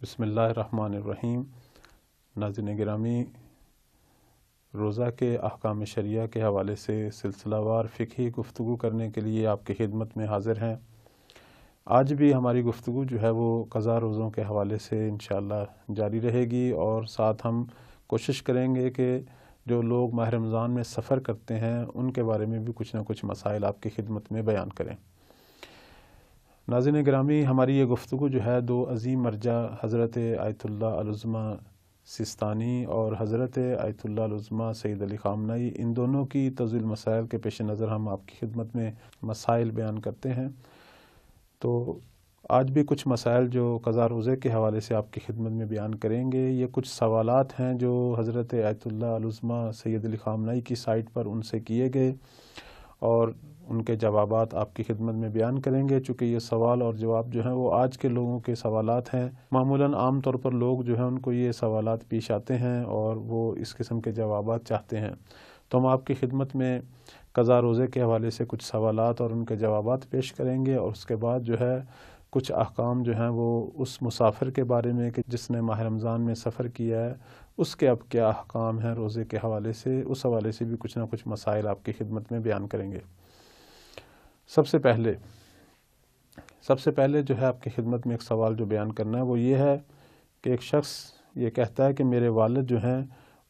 بسم اللہ الرحمن الرحیم۔ ناظرین گرامی، روزہ کے احکام شریعہ کے حوالے سے سلسلہ وار فقہی گفتگو کرنے کے لیے آپ کی خدمت میں حاضر ہیں۔ آج بھی ہماری گفتگو جو ہے وہ قضا روزوں کے حوالے سے انشاءاللہ جاری رہے گی، اور ساتھ ہم کوشش کریں گے کہ جو لوگ ماہ رمضان میں سفر کرتے ہیں ان کے بارے میں بھی کچھ نہ کچھ مسائل آپ کی خدمت میں بیان کریں۔ ناظرین گرامی، ہماری یہ گفتگو جو ہے دو عظیم مرجع حضرت آیت اللہ العظمہ سستانی اور حضرت آیت اللہ العظمہ سید علی خامنئی، ان دونوں کی طویل مسائل کے پیش نظر ہم آپ کی خدمت میں مسائل بیان کرتے ہیں۔ تو آج بھی کچھ مسائل جو قضا روزے کے حوالے سے آپ کی خدمت میں بیان کریں گے، یہ کچھ سوالات ہیں جو حضرت آیت اللہ العظمہ سید علی خامنئی کی سائٹ پر ان سے کیے گئے، اور ان کے جوابات آپ کی خدمت میں بیان کریں گے۔ چونکہ یہ سوال اور جواب جو ہیں وہ آج کے لوگوں کے سوالات ہیں، معمولاً عام طور پر لوگ جو ہیں ان کو یہ سوالات پیش آتے ہیں اور وہ اس قسم کے جوابات چاہتے ہیں۔ تو ہم آپ کی خدمت میں قضا روزے کے حوالے سے کچھ سوالات اور ان کے جوابات پیش کریں گے، اور اس کے بعد جو ہے کچھ احکام جو ہیں وہ اس مسافر کے بارے میں کہ جس نے ماہ رمضان میں سفر کیا ہے اس کے اب کیا احکام ہیں روزے کے حوالے سے، اس حوالے سے بھی کچھ نہ کچھ مسائل آپ کی خدمت میں بیان کریں گے۔ سب سے پہلے جو ہے آپ کی خدمت میں ایک سوال جو بیان کرنا ہے وہ یہ ہے کہ ایک شخص یہ کہتا ہے کہ میرے والد جو ہیں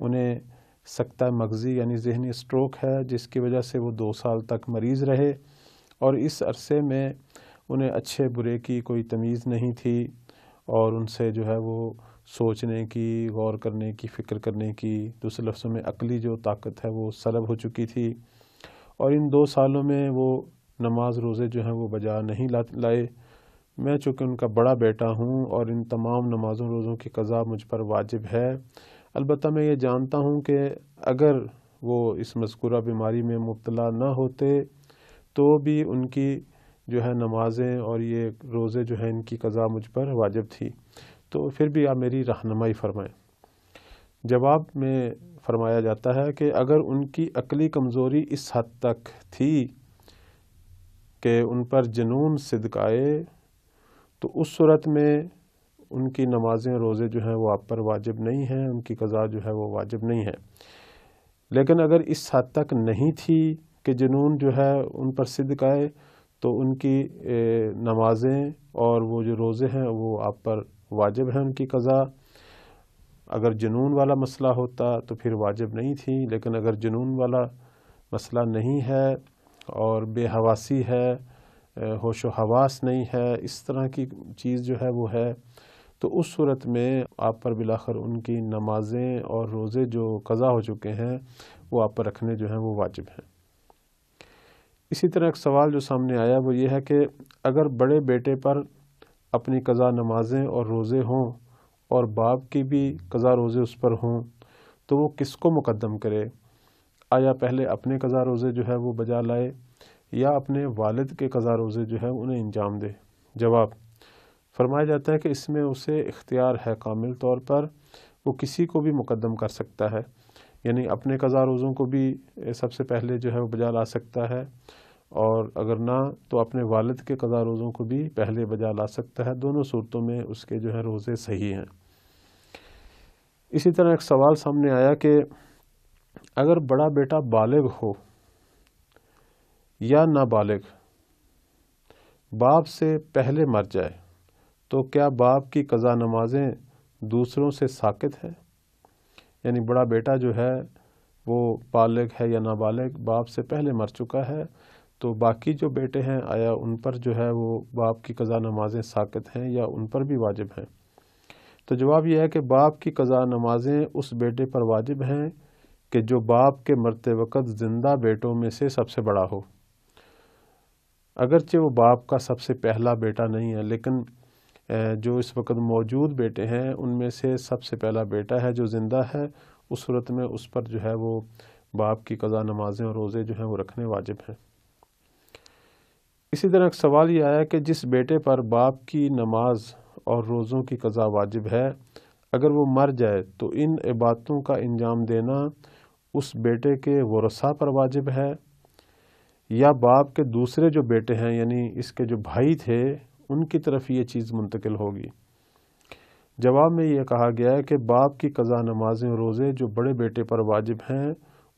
انہیں سکتہ مغزی یعنی ذہنی سٹروک ہے، جس کی وجہ سے وہ 2 سال تک مریض رہے، اور اس عرصے میں انہیں اچھے برے کی کوئی تمیز نہیں تھی، اور ان سے جو ہے وہ سوچنے کی، غور کرنے کی، فکر کرنے کی، دوسرے لفظوں میں عقلی جو طاقت ہے وہ سلب ہو چکی تھی، اور ان 2 سالوں میں وہ نماز روزے جو ہیں وہ بجا نہیں لائے۔ میں چونکہ ان کا بڑا بیٹا ہوں اور ان تمام نمازوں روزوں کی قضا مجھ پر واجب ہے، البتہ میں یہ جانتا ہوں کہ اگر وہ اس مذکورہ بیماری میں مبتلا نہ ہوتے تو بھی ان کی جو ہے نمازیں اور یہ روزے جو ہیں ان کی قضا مجھ پر واجب تھی، تو پھر بھی آپ میری رہنمائی فرمائیں۔ جواب میں فرمایا جاتا ہے کہ اگر ان کی عقلی کمزوری اس حد تک تھی کہ ان پر جنون صدق آئے تو اس صورت میں ان کی نمازیں روزے جو ہیں وہ آپ پر واجب نہیں ہیں، ان کی قضا جو ہے وہ واجب نہیں ہے۔ لیکن اگر اس حد تک نہیں تھی کہ جنون جو ہے ان پر صدق آئے تو ان کی نمازیں اور وہ جو روزے ہیں وہ آپ پر واجب ہیں، ان کی قضا۔ اگر جنون والا مسئلہ ہوتا تو پھر واجب نہیں تھی، لیکن اگر جنون والا مسئلہ نہیں ہے اور بے حواسی ہے، ہوش و حواس نہیں ہے، اس طرح کی چیز جو ہے وہ ہے، تو اس صورت میں آپ پر بالآخر ان کی نمازیں اور روزے جو قضا ہو چکے ہیں وہ آپ پر رکھنے جو ہیں وہ واجب ہیں۔ اسی طرح ایک سوال جو سامنے آیا وہ یہ ہے کہ اگر بڑے بیٹے پر اپنی قضا نمازیں اور روزے ہوں اور باپ کی بھی قضا روزے اس پر ہوں تو وہ کس کو مقدم کرے؟ آیا پہلے اپنے قضا روزے جو ہے وہ بجا لائے یا اپنے والد کے قضا روزے جو ہے انہیں انجام دے؟ جواب فرمایا جاتا ہے کہ اس میں اسے اختیار ہے کامل طور پر، وہ کسی کو بھی مقدم کر سکتا ہے، یعنی اپنے قضا روزوں کو بھی سب سے پہلے جو ہے وہ بجا لا سکتا ہے، اور اگر نہ تو اپنے والد کے قضا روزوں کو بھی پہلے بجا لا سکتا ہے۔ دونوں صورتوں میں اس کے جو ہے روزے صحیح ہیں۔ اسی طرح ایک سوال سامنے آیا کہ اگر بڑا بیٹا بالغ ہو یا نابالغ باپ سے پہلے مر جائے تو کیا باپ کی قضا نمازیں دوسروں سے ساقط ہے؟ یعنی بڑا بیٹا جو ہے وہ بالغ ہے یا نابالغ، باپ سے پہلے مر چکا ہے، تو باقی جو بیٹے ہیں آیا ان پر جو ہے وہ باپ کی قضا نمازیں ساقط ہیں یا ان پر بھی واجب ہیں؟ تو جواب یہ ہے کہ باپ کی قضا نمازیں اس بیٹے پر واجب ہیں کہ جو باپ کے مرتے وقت زندہ بیٹوں میں سے سب سے بڑا ہو۔ اگرچہ وہ باپ کا سب سے پہلا بیٹا نہیں ہے، لیکن جو اس وقت موجود بیٹے ہیں ان میں سے سب سے پہلا بیٹا ہے جو زندہ ہے، اس صورت میں اس پر جو ہے وہ باپ کی قضا نمازیں اور روزے جو ہیں وہ رکھنے واجب ہیں۔ اسی طرح ایک سوال یہ آیا کہ جس بیٹے پر باپ کی نماز اور روزوں کی قضا واجب ہے، اگر وہ مر جائے تو ان عبادتوں کا انجام دینا اس بیٹے کے ورثاء پر واجب ہے یا باپ کے دوسرے جو بیٹے ہیں یعنی اس کے جو بھائی تھے ان کی طرف یہ چیز منتقل ہوگی؟ جواب میں یہ کہا گیا ہے کہ باپ کی قضا نمازیں اور روزے جو بڑے بیٹے پر واجب ہیں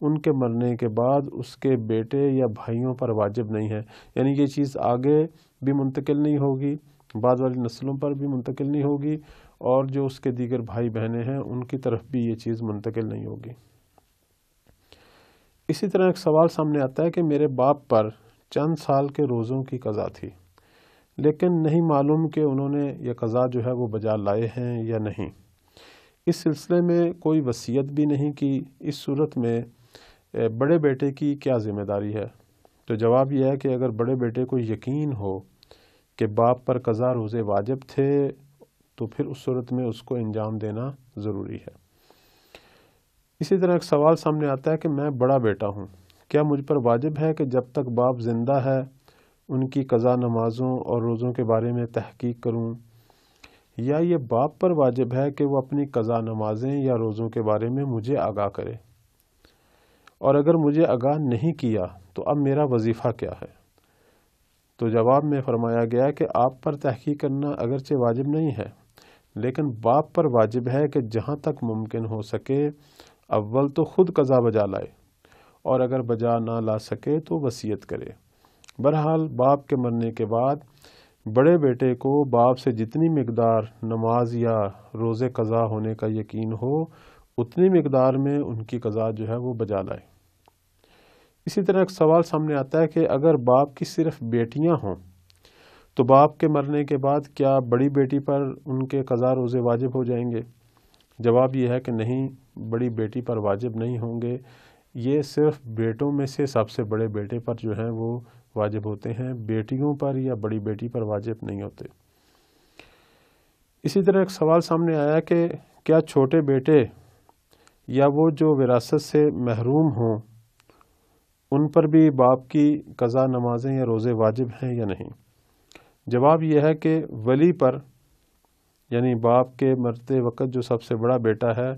ان کے مرنے کے بعد اس کے بیٹے یا بھائیوں پر واجب نہیں ہے، یعنی یہ چیز آگے بھی منتقل نہیں ہوگی، بعد والی نسلوں پر بھی منتقل نہیں ہوگی، اور جو اس کے دیگر بھائی بہنیں ہیں ان کی طرف بھی یہ چیز منتقل نہیں ہوگی۔ اسی طرح ایک سوال سامنے آتا ہے کہ میرے باپ پر چند سال کے روزوں کی قضا تھی، لیکن نہیں معلوم کہ انہوں نے یہ قضا جو ہے وہ بجا لائے ہیں یا نہیں۔ اس سلسلے میں کوئی وصیت بھی نہیں کی، اس صورت میں بڑے بیٹے کی کیا ذمہ داری ہے؟ تو جواب یہ ہے کہ اگر بڑے بیٹے کو یقین ہو کہ باپ پر قضا روزے واجب تھے تو پھر اس صورت میں اس کو انجام دینا ضروری ہے۔ اسی طرح ایک سوال سامنے آتا ہے کہ میں بڑا بیٹا ہوں، کیا مجھ پر واجب ہے کہ جب تک باپ زندہ ہے ان کی قضا نمازوں اور روزوں کے بارے میں تحقیق کروں، یا یہ باپ پر واجب ہے کہ وہ اپنی قضا نمازیں یا روزوں کے بارے میں مجھے آگاہ کرے؟ اور اگر مجھے آگاہ نہیں کیا تو اب میرا وظیفہ کیا ہے؟ تو جواب میں فرمایا گیا کہ آپ پر تحقیق کرنا اگرچہ واجب نہیں ہے، لیکن باپ پر واجب ہے کہ جہاں تک ممکن ہو سکے اول تو خود قضا بجا لائے، اور اگر بجا نہ لا سکے تو وصیت کرے۔ بہرحال باپ کے مرنے کے بعد بڑے بیٹے کو باپ سے جتنی مقدار نماز یا روزے قضا ہونے کا یقین ہو اتنی مقدار میں ان کی قضا جو ہے وہ بجا لائے۔ اسی طرح ایک سوال سامنے آتا ہے کہ اگر باپ کی صرف بیٹیاں ہوں تو باپ کے مرنے کے بعد کیا بڑی بیٹی پر ان کے قضا روزے واجب ہو جائیں گے؟ جواب یہ ہے کہ نہیں، بڑی بیٹی پر واجب نہیں ہوں گے، یہ صرف بیٹوں میں سے سب سے بڑے بیٹے پر جو ہیں وہ واجب ہوتے ہیں، بیٹیوں پر یا بڑی بیٹی پر واجب نہیں ہوتے۔ اسی طرح ایک سوال سامنے آیا کہ کیا چھوٹے بیٹے یا وہ جو وراثت سے محروم ہوں ان پر بھی باپ کی قضا نمازیں یا روزے واجب ہیں یا نہیں؟ جواب یہ ہے کہ ولی پر، یعنی باپ کے مرتے وقت جو سب سے بڑا بیٹا ہے،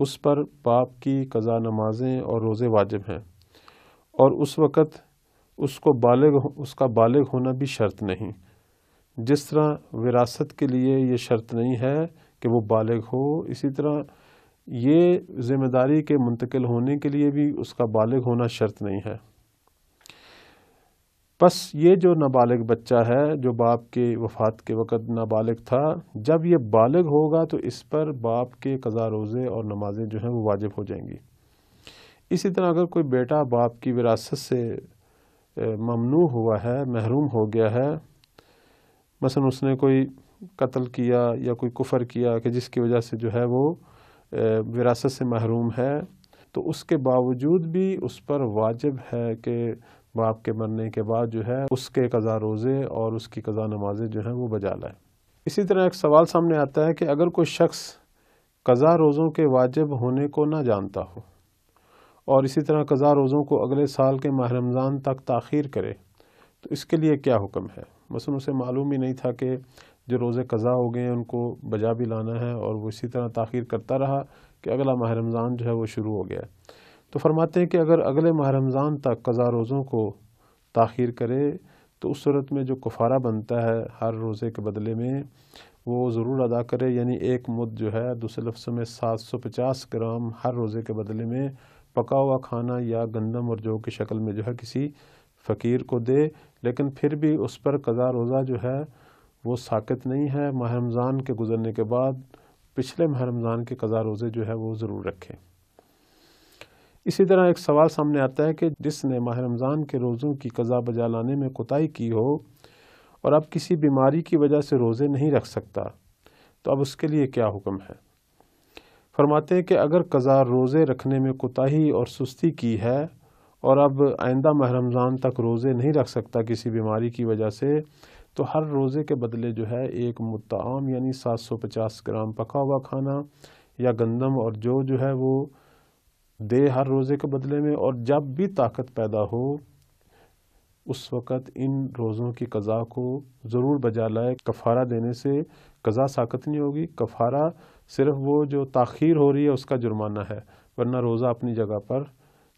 اس پر باپ کی قضا نمازیں اور روزے واجب ہیں، اور اس وقت اس کا بالغ ہونا بھی شرط نہیں، جس طرح وراثت کے لیے یہ شرط نہیں ہے کہ وہ بالغ ہو، اسی طرح یہ ذمہ داری کے منتقل ہونے کے لیے بھی اس کا بالغ ہونا شرط نہیں ہے۔ بس یہ جو نابالغ بچہ ہے جو باپ کے وفات کے وقت نابالغ تھا، جب یہ بالغ ہوگا تو اس پر باپ کے قضا روزے اور نمازیں جو ہیں وہ واجب ہو جائیں گی۔ اسی طرح اگر کوئی بیٹا باپ کی وراثت سے ممنوع ہوا ہے، محروم ہو گیا ہے، مثلا اس نے کوئی قتل کیا یا کوئی کفر کیا کہ جس کی وجہ سے جو ہے وہ وراثت سے محروم ہے، تو اس کے باوجود بھی اس پر واجب ہے کہ باپ کے مرنے کے بعد جو ہے اس کے قضا روزے اور اس کی قضا نمازیں جو ہیں وہ بجا لائے۔ اسی طرح ایک سوال سامنے آتا ہے کہ اگر کوئی شخص قضا روزوں کے واجب ہونے کو نہ جانتا ہو اور اسی طرح قضا روزوں کو اگلے سال کے ماہ رمضان تک تاخیر کرے تو اس کے لیے کیا حکم ہے؟ مثلا اسے معلوم ہی نہیں تھا کہ جو روزے قضا ہو گئے ہیں ان کو بجا بھی لانا ہے، اور وہ اسی طرح تاخیر کرتا رہا کہ اگلا ماہ رمضان جو ہے وہ شروع ہو گیا، تو فرماتے ہیں کہ اگر اگلے ماہ رمضان تک قضا روزوں کو تاخیر کرے تو اس صورت میں جو کفارہ بنتا ہے ہر روزے کے بدلے میں وہ ضرور ادا کرے، یعنی ایک مد جو ہے دوسرے لفظوں میں 750 گرام ہر روزے کے بدلے میں پکا ہوا کھانا یا گندم اور جو کی شکل میں جو ہے کسی فقیر کو دے، لیکن پھر بھی اس پر قضا روزہ جو ہے وہ ساقط نہیں ہے، ماہ رمضان کے گزرنے کے بعد پچھلے ماہ رمضان کے قضا روزے جو ہے وہ ضرور رکھیں۔ اسی طرح ایک سوال سامنے آتا ہے کہ جس نے ماہ رمضان کے روزوں کی قضا بجا لانے میں کوتاہی کی ہو اور اب کسی بیماری کی وجہ سے روزے نہیں رکھ سکتا تو اب اس کے لیے کیا حکم ہے؟ فرماتے ہیں کہ اگر قضا روزے رکھنے میں کوتاہی اور سستی کی ہے اور اب آئندہ ماہ رمضان تک روزے نہیں رکھ سکتا کسی بیماری کی وجہ سے، تو ہر روزے کے بدلے جو ہے ایک مد طعام یعنی 750 گرام پکا ہوا کھانا یا گندم اور جو ہے وہ دے ہر روزے کے بدلے میں، اور جب بھی طاقت پیدا ہو اس وقت ان روزوں کی قضا کو ضرور بجا لائے۔ کفارہ دینے سے قضا ساقط نہیں ہوگی، کفارہ صرف وہ جو تاخیر ہو رہی ہے اس کا جرمانہ ہے، ورنہ روزہ اپنی جگہ پر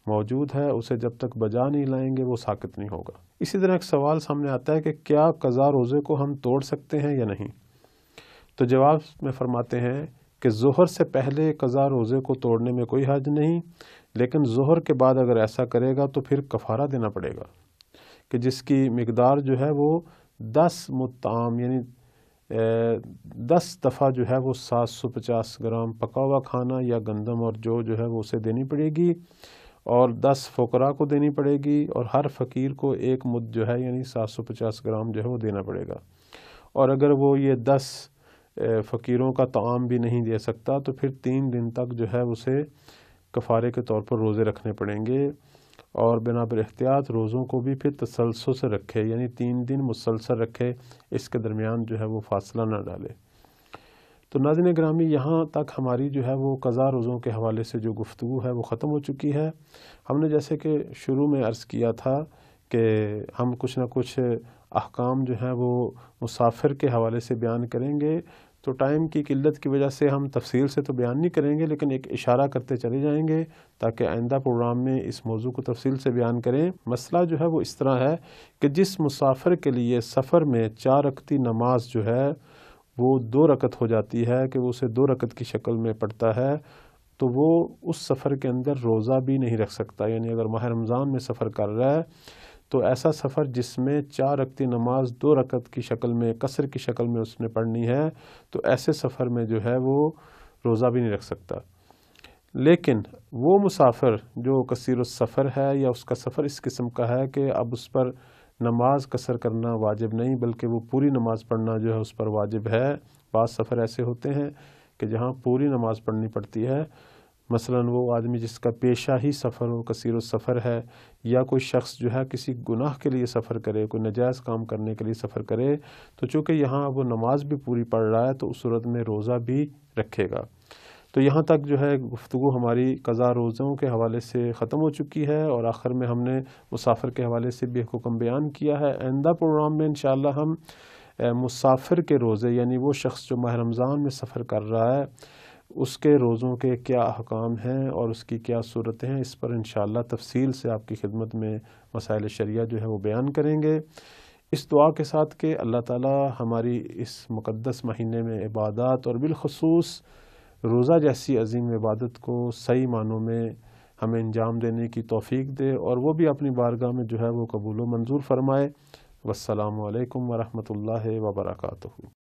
موجود ہے، اسے جب تک بجا نہیں لائیں گے وہ ساقط نہیں ہوگا۔ اسی طرح ایک سوال سامنے آتا ہے کہ کیا قضا روزے کو ہم توڑ سکتے ہیں یا نہیں؟ تو جواب میں فرماتے ہیں کہ ظہر سے پہلے قضا روزے کو توڑنے میں کوئی حرج نہیں، لیکن ظہر کے بعد اگر ایسا کرے گا تو پھر کفارہ دینا پڑے گا، کہ جس کی مقدار جو ہے وہ 10 مطعام یعنی 10 دفعہ جو ہے وہ 750 گرام پکا ہوا کھانا یا گندم اور جو ہے وہ اسے دینی پڑے گی، اور 10 فقراء کو دینی پڑے گی، اور ہر فقیر کو 1 مد جو ہے یعنی 750 گرام جو ہے وہ دینا پڑے گا۔ اور اگر وہ یہ 10 فقیروں کا طعام بھی نہیں دے سکتا تو پھر 3 دن تک جو ہے اسے کفارے کے طور پر روزے رکھنے پڑیں گے، اور بنا پر احتیاط روزوں کو بھی پھر تسلسل سے رکھے، یعنی 3 دن مسلسل رکھے، اس کے درمیان جو ہے وہ فاصلہ نہ ڈالے۔ تو ناظرین گرامی، یہاں تک ہماری جو ہے وہ قضا روزوں کے حوالے سے جو گفتگو ہے وہ ختم ہو چکی ہے۔ ہم نے جیسے کہ شروع میں عرض کیا تھا کہ ہم کچھ نہ کچھ احکام جو ہیں وہ مسافر کے حوالے سے بیان کریں گے، تو ٹائم کی قلت کی وجہ سے ہم تفصیل سے تو بیان نہیں کریں گے، لیکن ایک اشارہ کرتے چلے جائیں گے تاکہ آئندہ پروگرام میں اس موضوع کو تفصیل سے بیان کریں۔ مسئلہ جو ہے وہ اس طرح ہے کہ جس مسافر کے لیے سفر میں 4 رکعتی نماز جو ہے وہ 2 رکعت ہو جاتی ہے، کہ وہ اسے 2 رکعت کی شکل میں پڑھتا ہے، تو وہ اس سفر کے اندر روزہ بھی نہیں رکھ سکتا۔ یعنی اگر ماہ رمضان میں سفر کر رہا ہے تو ایسا سفر جس میں 4 رکعتی نماز 2 رکعت کی شکل میں قصر کی شکل میں اس نے پڑھنی ہے، تو ایسے سفر میں جو ہے وہ روزہ بھی نہیں رکھ سکتا۔ لیکن وہ مسافر جو کثیر السفر ہے یا اس کا سفر اس قسم کا ہے کہ اب اس پر نماز قصر کرنا واجب نہیں بلکہ وہ پوری نماز پڑھنا جو ہے اس پر واجب ہے۔ بعض سفر ایسے ہوتے ہیں کہ جہاں پوری نماز پڑھنی پڑتی ہے، مثلا وہ آدمی جس کا پیشہ ہی سفر ہو، کثیر السفر ہے، یا کوئی شخص جو ہے کسی گناہ کے لیے سفر کرے، کوئی ناجائز کام کرنے کے لیے سفر کرے، تو چونکہ یہاں وہ نماز بھی پوری پڑھ رہا ہے تو اس صورت میں روزہ بھی رکھے گا۔ تو یہاں تک جو ہے گفتگو ہماری قضا روزوں کے حوالے سے ختم ہو چکی ہے، اور آخر میں ہم نے مسافر کے حوالے سے بھی حکم بیان کیا ہے۔ آئندہ پروگرام میں انشاءاللہ ہم مسافر کے روزے، یعنی وہ شخص جو ماہ رمضان میں سفر کر رہا ہے، اس کے روزوں کے کیا احکام ہیں اور اس کی کیا صورتیں ہیں، اس پر انشاءاللہ تفصیل سے آپ کی خدمت میں مسائل شریعہ جو ہے وہ بیان کریں گے، اس دعا کے ساتھ کہ اللہ تعالی ہماری اس مقدس مہینے میں عبادات اور بالخصوص روزہ جیسی عظیم عبادت کو صحیح معنوں میں ہمیں انجام دینے کی توفیق دے، اور وہ بھی اپنی بارگاہ میں جو ہے وہ قبول و منظور فرمائے۔ والسلام علیکم ورحمۃ اللہ وبرکاتہ۔